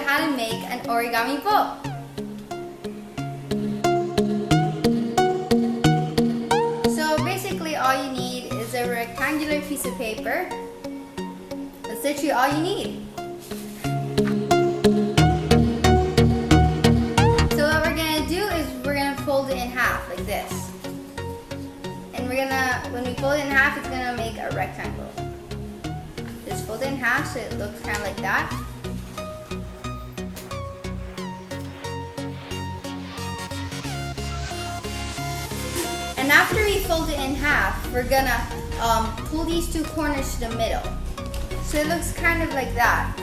how to make an origami boat. So basically all you need is a rectangular piece of paper. That's literally all you need. So what we're gonna do is we're gonna fold it in half like this. And when we fold it in half, it's gonna make a rectangle. Just fold it in half so it looks kind of like that. And after we fold it in half, we're gonna pull these two corners to the middle. So it looks kind of like that.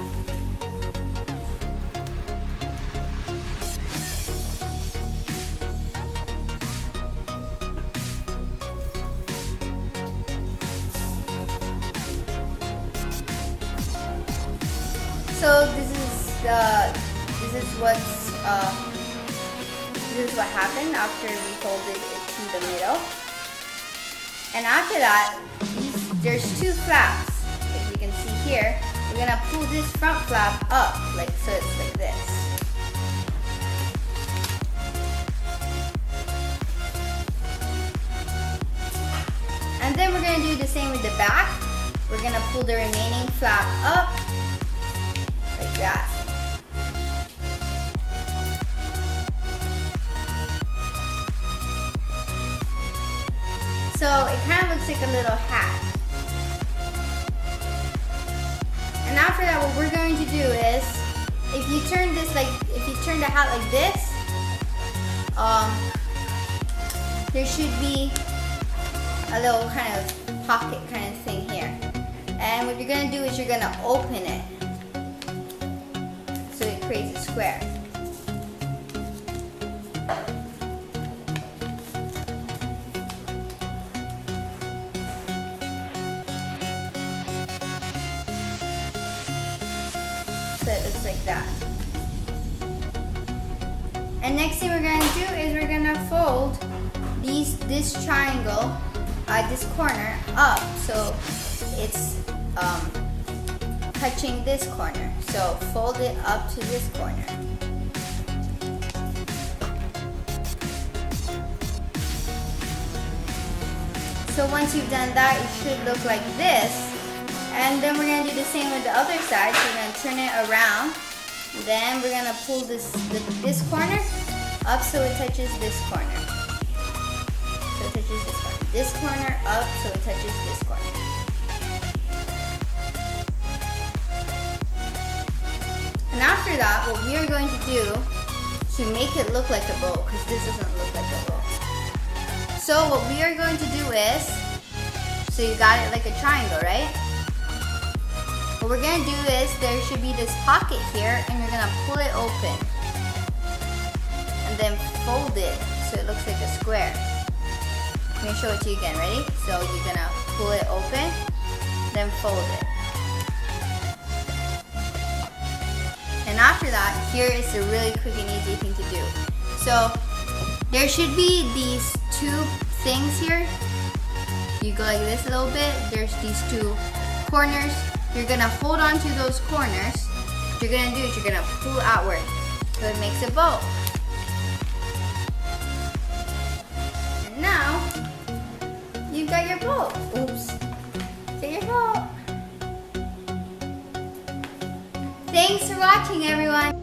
So this is what happened after we folded it to the middle. And after that, there's two flaps. As you can see here, we're gonna pull this front flap up, so it's like this. And then we're gonna do the same with the back. We're gonna pull the remaining flap up like that. So it kind of looks like a little hat. And after that, what we're going to do is, if you turn the hat like this, there should be a little kind of pocket kind of thing here. And what you're going to do is you're going to open it. So it creates a square. So it looks like that. And next thing we're going to do is we're going to fold this triangle, this corner up, so it's touching this corner. So fold it up to this corner. So once you've done that, it should look like this. And then we're going to do the same with the other side. So we're going to turn it around. Then we're going to pull this corner up so it touches this corner. So it touches this corner. This corner up so it touches this corner. And after that, what we are going to do to make it look like a boat, because this doesn't look like a boat. So what we are going to do is, so you got it like a triangle, right? What we're going to do is, there should be this pocket here, and you're going to pull it open. And then fold it so it looks like a square. I'm going to show it to you again, ready? So you're going to pull it open, then fold it. And after that, here is a really quick and easy thing to do. So there should be these two things here. You go like this a little bit. There's these two corners. You're gonna hold on to those corners. What you're gonna do is you're gonna pull outward. So it makes a boat. And now, you've got your boat. Oops. Get your boat. Thanks for watching, everyone.